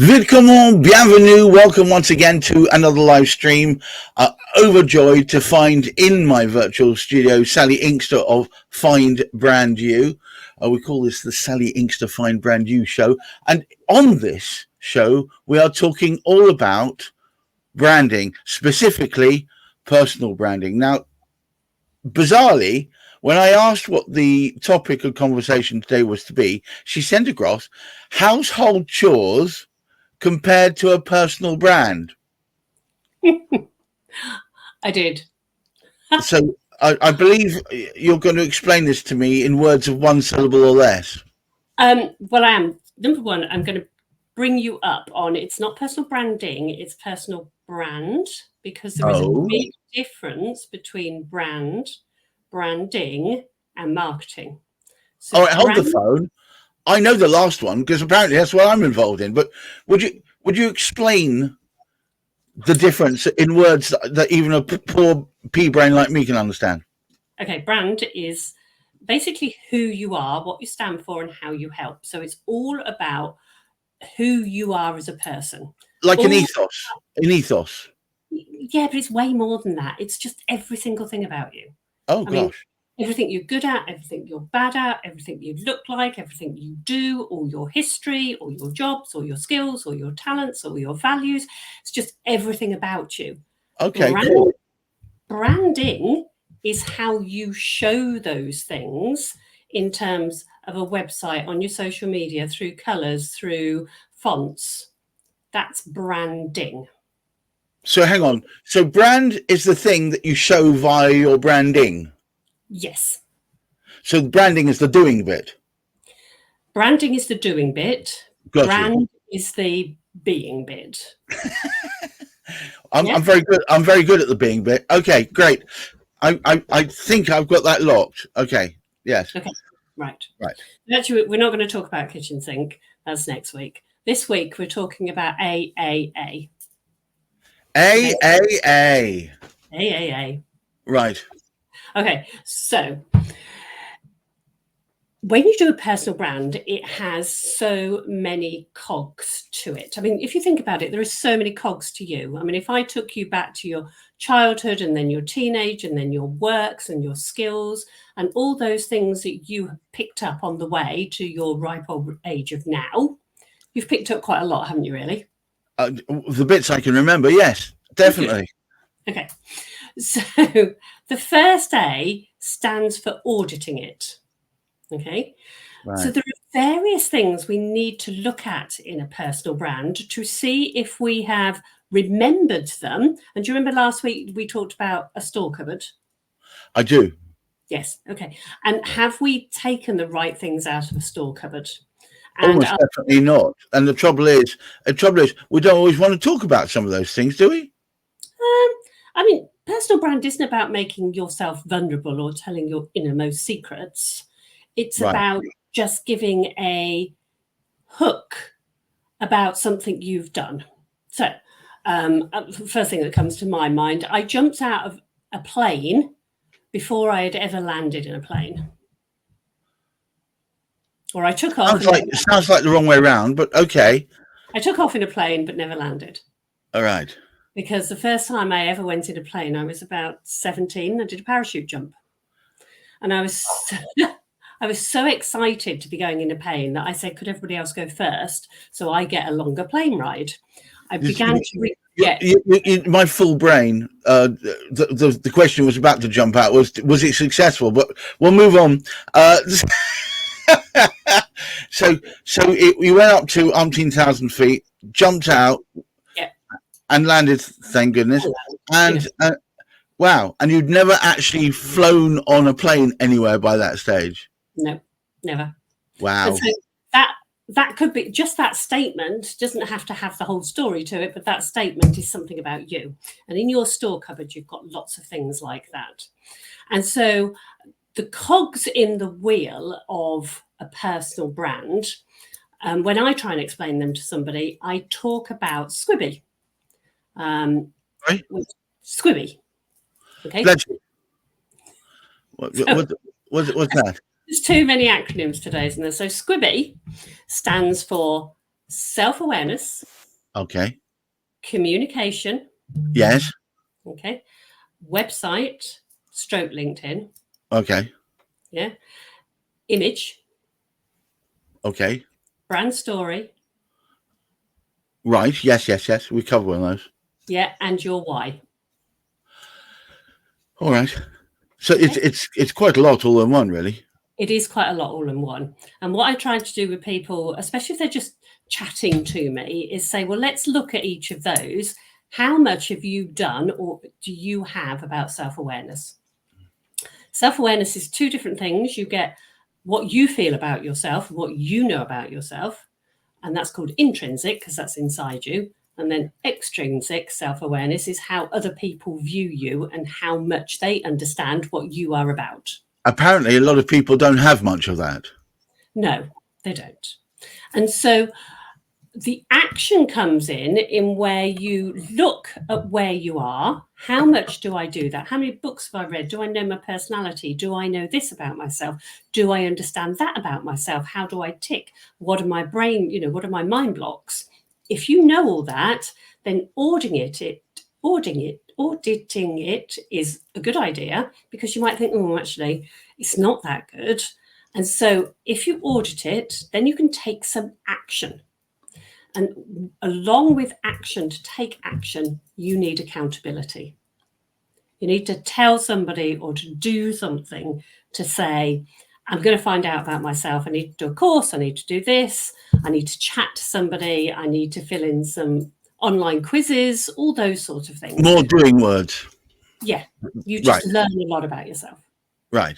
Willkommen, bienvenue, welcome once again to another live stream. Overjoyed to find in my virtual studio Sally Inkster of Find Brand You. We call this the Sally Inkster Find Brand You show. And on this show, we are talking all about branding, specifically personal branding. Now, bizarrely, when I asked what the topic of conversation today was to be, she sent across household chores compared to a personal brand. I did. So I believe you're going to explain this to me in words of one syllable or less. Well, I am. Number one, I'm going to bring you up on it's not personal branding, it's personal brand, because there is a big difference between branding, and marketing. So all right, hold the phone. I know the last one because apparently that's what I'm involved in. But would you explain the difference in words that even a poor pea brain like me can understand? Okay, brand is basically who you are, what you stand for, and how you help. So it's all about who you are as a person. Like an ethos. An ethos. Yeah, but it's way more than that. It's just every single thing about you. Oh, gosh. Everything you're good at, everything you're bad at, everything you look like, everything you do, all your history, all your jobs, all your skills, all your talents, all your values. It's just everything about you. Okay, cool. Branding is how you show those things in terms of a website, on your social media, through colours, through fonts. That's branding. So hang on. So brand is the thing that you show via your branding? Yes. So branding is the doing bit? Branding is the doing bit. Got Brand you. is the being bit. I'm very good. I'm very good at the being bit. Okay, great. I think I've got that locked. Okay. Yes. Okay. Right. Right. Actually, we're not going to talk about kitchen sink. That's next week. This week we're talking about AAA. AAA. AAA. Right. Okay. So when you do a personal brand, it has so many cogs to it. I mean, if you think about it, there are so many cogs to you. I mean, if I took you back to your childhood and then your teenage and then your works and your skills and all those things that you have picked up on the way to your ripe old age of now, you've picked up quite a lot, haven't you, really? The bits I can remember, yes, definitely. Okay. So the first A stands for auditing it. Okay. Right. So there are various things we need to look at in a personal brand to see if we have remembered them. And do you remember last week we talked about a store cupboard? I do. Yes. Okay. And have we taken the right things out of a store cupboard? Almost definitely not. And the trouble is, we don't always want to talk about some of those things, do we? I mean, personal brand isn't about making yourself vulnerable or telling your innermost secrets. It's about just giving a hook about something you've done. So first thing that comes to my mind, I jumped out of a plane before I had ever landed in a plane. Or I took off. Sounds like the wrong way around, but okay. I took off in a plane but never landed. All right. Because the first time I ever went in a plane, I was about 17. I did a parachute jump. And I was so excited to be going in a plane that I said, could everybody else go first so I get a longer plane ride? I began to my full brain, the question was about to jump out, was it successful? But we'll move on. So you went up to umpteen thousand feet, jumped out, and landed, thank goodness. And wow, and you'd never actually flown on a plane anywhere by that stage? No, never. Wow. So that could be just that statement, doesn't have to have the whole story to it, but that statement is something about you. And in your store cupboard, you've got lots of things like that. And so the cogs in the wheel of a personal brand, when I try and explain them to somebody, I talk about Squibby. Squibby. Okay. What's that? There's too many acronyms today, isn't there? So Squibby stands for self-awareness, Okay. communication, Yes. okay, website, stroke LinkedIn, Okay. yeah, image, Okay. brand story, Right. Yes. Yes. Yes. We cover one of those. yeah, and your why. All right. So Okay. it's quite a lot all in one, really. It is quite a lot all in one. And what I try to do with people, especially if they're just chatting to me, is say, well, let's look at each of those. How much have you done or do you have about self-awareness? Self-awareness is two different things. You get what you feel about yourself, what you know about yourself, and that's called intrinsic because that's inside you. And then extrinsic self-awareness is how other people view you and how much they understand what you are about. Apparently, a lot of people don't have much of that. No, they don't. And so the action comes in where you look at where you are. How much do I do that? How many books have I read? Do I know my personality? Do I know this about myself? Do I understand that about myself? How do I tick? What are my brain, what are my mind blocks? If you know all that, then auditing it is a good idea because you might think, oh, actually, it's not that good. And so if you audit it, then you can take some action. And along with action, to take action, you need accountability. You need to tell somebody or to do something to say, I'm going to find out about myself. I need to do a course. I need to do this. I need to chat to somebody. I need to fill in some online quizzes, all those sorts of things. More doing words. Yeah. You just learn a lot about yourself. Right.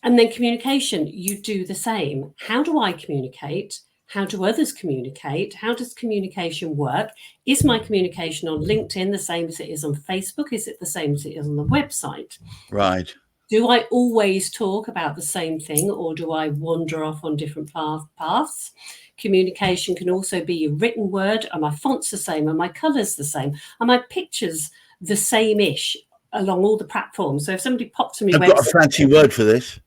And then communication, you do the same. How do I communicate? How do others communicate? How does communication work? Is my communication on LinkedIn the same as it is on Facebook? Is it the same as it is on the website? Right. Do I always talk about the same thing or do I wander off on different paths? Communication can also be a written word. Are my fonts the same? Are my colors the same? Are my pictures the same-ish along all the platforms? So if somebody pops to me, I've got a fancy word for this.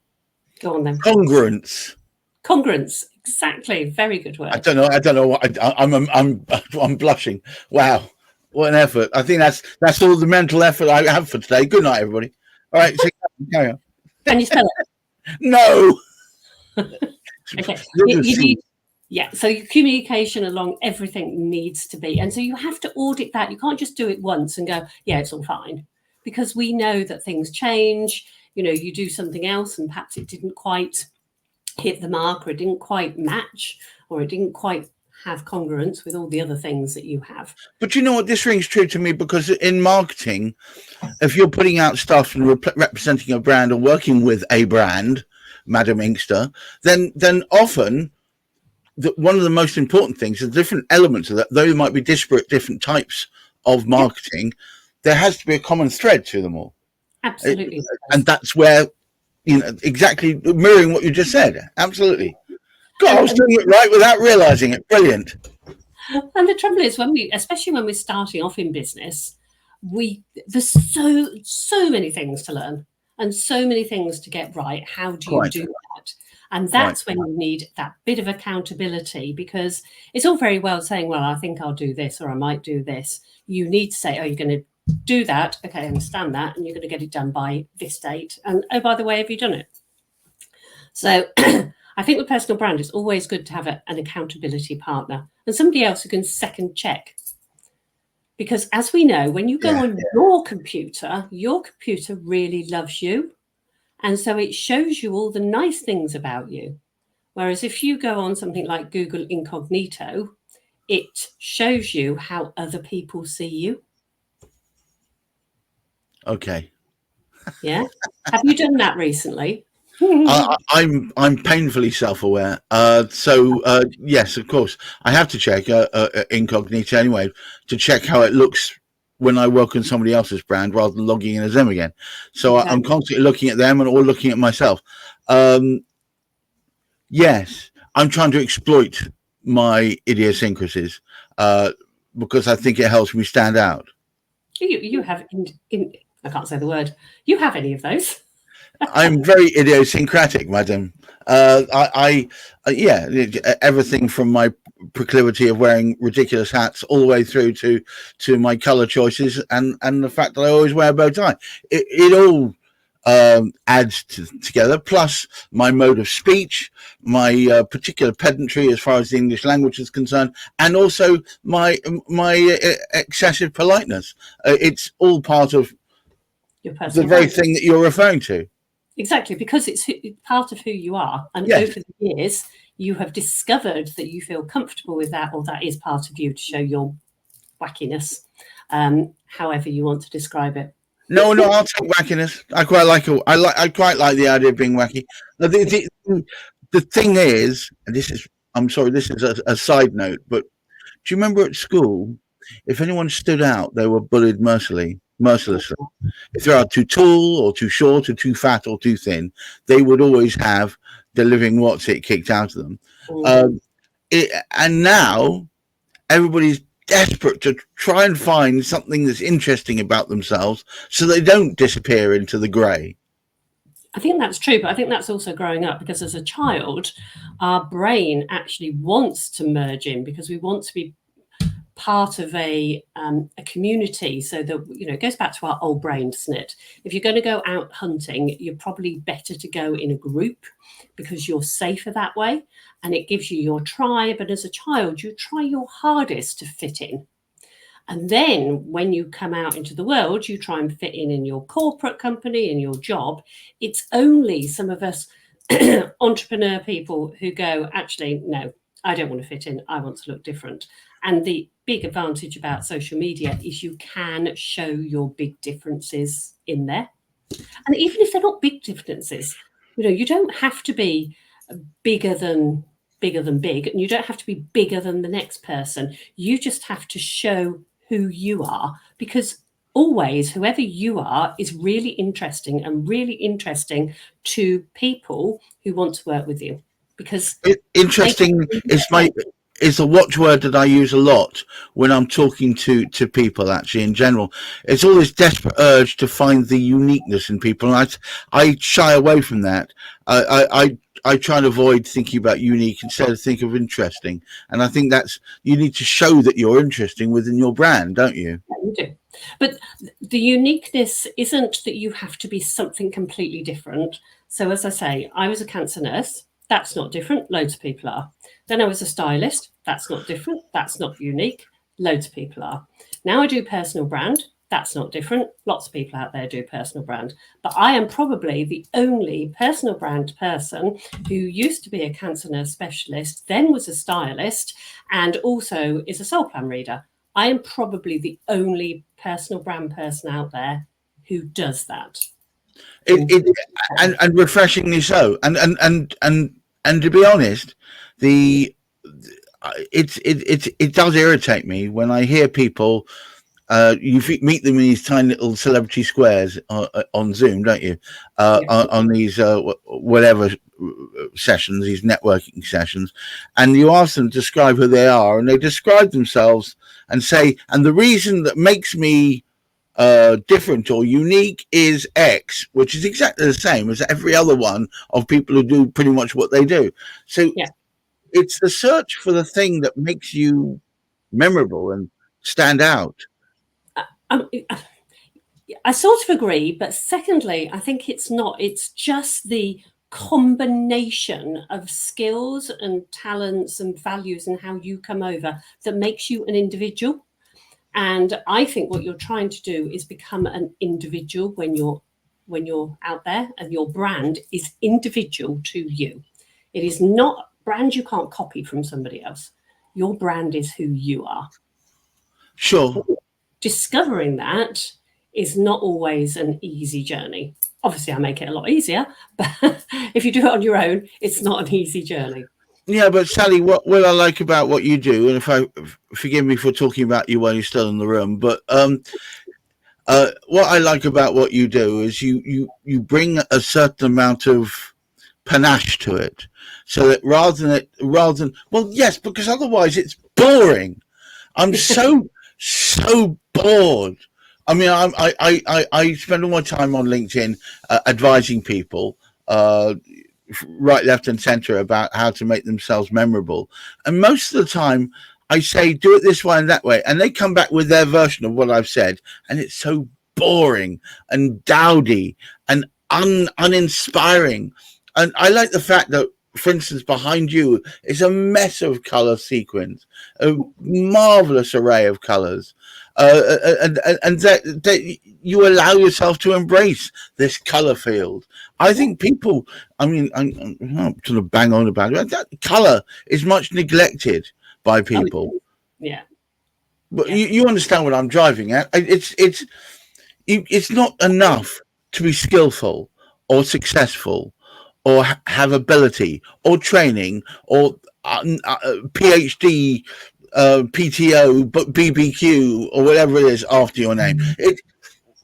Go on then. Congruence. Congruence. Exactly. Very good word. I don't know what I'm blushing. Wow. What an effort. I think that's all the mental effort I have for today. Good night, everybody. All right. So, carry on. Can you spell it? No. Okay. You need, so your communication along everything needs to be. And so you have to audit that. You can't just do it once and go, yeah, it's all fine. Because we know that things change. You do something else and perhaps it didn't quite hit the mark or it didn't quite match or it didn't quite have congruence with all the other things that you have. But you know what? This rings true to me because in marketing, if you're putting out stuff and representing a brand or working with a brand, Madam Inkster, then often one of the most important things is different elements of that. Though there might be disparate different types of marketing, there has to be a common thread to them all. Absolutely. And that's where, exactly mirroring what you just said. Absolutely. God, I was doing it right without realizing it. Brilliant. And the trouble is, especially when we're starting off in business, there's so many things to learn and so many things to get right. How do you do that? And that's when you need that bit of accountability, because it's all very well saying, well, I think I'll do this or I might do this. You need to say, oh, you're going to do that. Okay, I understand that. And you're going to get it done by this date. And oh, by the way, have you done it? So I think with personal brand, it's always good to have an accountability partner and somebody else who can second check. Because as we know, when you go on your computer really loves you. And so it shows you all the nice things about you. Whereas if you go on something like Google Incognito, it shows you how other people see you. Okay. Yeah. Have you done that recently? I'm painfully self-aware. So yes, of course, I have to check Incognito anyway to check how it looks when I work on somebody else's brand rather than logging in as them again. So exactly. I'm constantly looking at them or looking at myself. Yes, I'm trying to exploit my idiosyncrasies because I think it helps me stand out. You have I can't say the word. You have any of those? I'm very idiosyncratic, madam. Yeah, everything from my proclivity of wearing ridiculous hats all the way through to my color choices and the fact that I always wear a bow tie. It all adds together. Plus my mode of speech, my particular pedantry as far as the English language is concerned, and also my excessive politeness. It's all part of Your the personal very brand. thing that you're referring to. Exactly, because it's part of who you are. And Yes. over the years, you have discovered that you feel comfortable with that, or that is part of you to show your wackiness, however you want to describe it. No, I'll take wackiness. I quite like it. I quite like the idea of being wacky. The thing is, and this is, I'm sorry, this is a side note, but do you remember at school, if anyone stood out, they were bullied mercilessly. If they are too tall or too short or too fat or too thin, they would always have the living what's it kicked out of them. And now everybody's desperate to try and find something that's interesting about themselves so they don't disappear into the grey. I think that's true, but I think that's also growing up, because as a child, our brain actually wants to merge in, because we want to be part of a community. So that, it goes back to our old brain, doesn't it? If you're going to go out hunting, you're probably better to go in a group because you're safer that way, and it gives you your tribe. And as a child, you try your hardest to fit in. And then when you come out into the world, you try and fit in your corporate company, in your job. It's only some of us entrepreneur people who go, actually, no, I don't want to fit in. I want to look different. And the big advantage about social media is you can show your big differences in there. And even if they're not big differences, you don't have to be bigger than big, and you don't have to be bigger than the next person. You just have to show who you are, because always whoever you are is really interesting, and really interesting to people who want to work with you, because Interesting is a watchword that I use a lot when I'm talking to people, actually, in general. It's all this desperate urge to find the uniqueness in people, and I shy away from that. I try and avoid thinking about unique, instead of think of interesting. And I think you need to show that you're interesting within your brand, don't you? Yeah, you do. But the uniqueness isn't that you have to be something completely different. So as I say, I was a cancer nurse. That's not different. Loads of people are. Then I was a stylist. That's not different. That's not unique. Loads of people are. Now I do personal brand. That's not different. Lots of people out there do personal brand. But I am probably the only personal brand person who used to be a cancer nurse specialist, then was a stylist, and also is a soul plan reader. I am probably the only personal brand person out there who does that. And refreshingly so. And to be honest, it does irritate me when I hear people. You meet them in these tiny little celebrity squares on Zoom, don't you? On these whatever sessions, these networking sessions, and you ask them to describe who they are, and they describe themselves and say, and the reason that makes me different or unique is X, which is exactly the same as every other one of people who do pretty much what they do. So it's the search for the thing that makes you memorable and stand out. I sort of agree, but secondly, I think it's not. It's just the combination of skills and talents and values and how you come over that makes you an individual. And I think what you're trying to do is become an individual when you're out there, and your brand is individual to you. It is not brand you can't copy from somebody else. Your brand is who you are. Sure. Discovering that is not always an easy journey. Obviously, I make it a lot easier, but if you do it on your own, it's not an easy journey. Yeah, but Sally, what I like about what you do, and if I forgive me for talking about you while you're still in the room, but what I like about what you do is you bring a certain amount of panache to it, so that rather than well, yes, because otherwise it's boring. I'm so bored I mean, I spend all my time on LinkedIn advising people, right, left, and center about how to make themselves memorable. And most of the time, I say, do it this way and that way. And they come back with their version of what I've said. And it's so boring and dowdy and uninspiring. And I like the fact that, for instance, behind you is a mess of color sequins, a marvelous array of colors. And that you allow yourself to embrace this color field. I think people, I mean, I'm not sort of bang on about it. That color is much neglected by people. Yeah. But you understand what I'm driving at. It's not enough to be skillful or successful or have ability or training or PhD, PTO, BBQ or whatever it is after your name.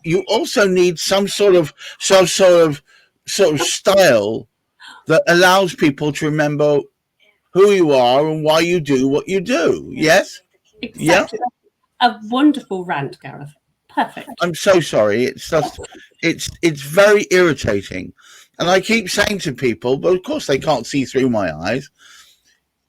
You also need some sort of style that allows people to remember who you are and why you do what you do. Yes? Exactly. Yeah? A wonderful rant, Gareth. Perfect. I'm so sorry. It's just, it's very irritating. And I keep saying to people, but of course they can't see through my eyes,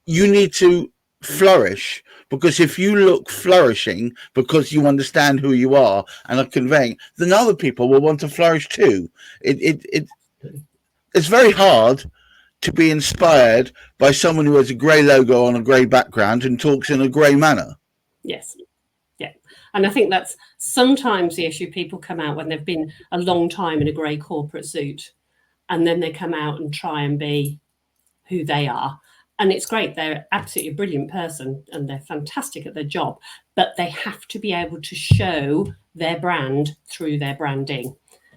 you need to flourish, because if you look flourishing because you understand who you are and are conveying, then other people will want to flourish too. It's very hard to be inspired by someone who has a grey logo on a grey background and talks in a grey manner. Yes. Yeah. And I think that's sometimes the issue. People come out when they've been a long time in a grey corporate suit, and then they come out and try and be who they are. And it's great. They're absolutely a brilliant person and they're fantastic at their job, but they have to be able to show their brand through their branding.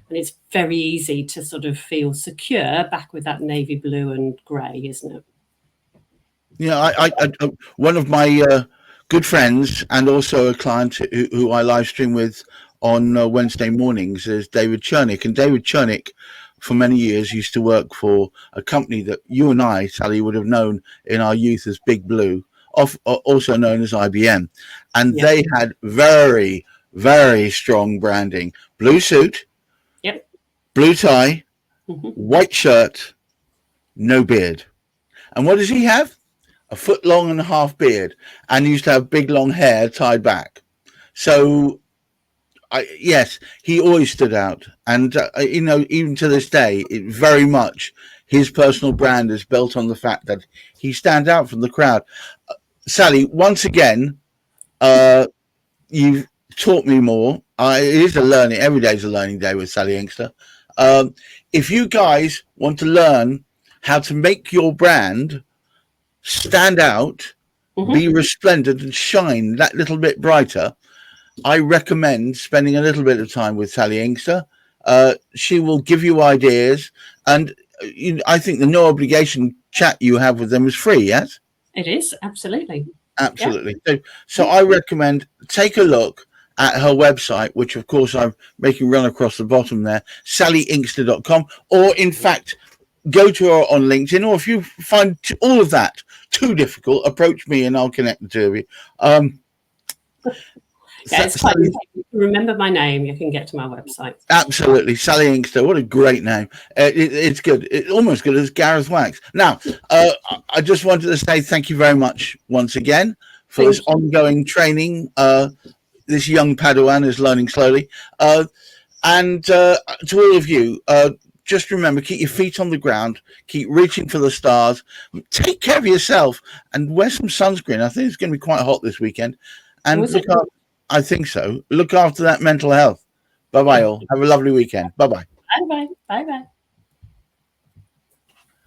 And it's very easy to sort of feel secure back with that navy blue and grey, isn't it? Yeah, I one of my good friends and also a client who I live stream with on Wednesday mornings is David Chernick. And David Chernick, for many years, used to work for a company that you and I, Sally, would have known in our youth as Big Blue, also known as IBM. And they had very, very strong branding. Blue suit, blue tie, white shirt, no beard. And what does he have? A 1.5 foot beard, and used to have big long hair tied back. So yes, he always stood out. And, even to this day, it very much his personal brand is built on the fact that he stands out from the crowd. Sally, once again, you've taught me more. It is a learning. Every day is a learning day with Sally Inkster. If you guys want to learn how to make your brand stand out, be resplendent and shine that little bit brighter, I recommend spending a little bit of time with Sally Inkster. She will give you ideas, and I think the no obligation chat you have with them is free. Yes, it is. Absolutely. Yeah. So I recommend take a look at her website, which of course I'm making run across the bottom there, sallyinkster.com, or in fact go to her on LinkedIn, or if you find all of that too difficult, approach me and I'll connect the two of you. It's quite easy. If you remember my name, you can get to my website. Absolutely. Sally Inkster, what a great name. It's good. It's almost good as Gareth Wax. Now, I just wanted to say thank you very much once again for this ongoing training. This young Padawan is learning slowly. And to all of you, just remember, keep your feet on the ground, keep reaching for the stars, take care of yourself, and wear some sunscreen. I think it's going to be quite hot this weekend. And I think so. Look after that mental health. Bye-bye all. Have a lovely weekend. Bye-bye. Bye-bye. Bye-bye.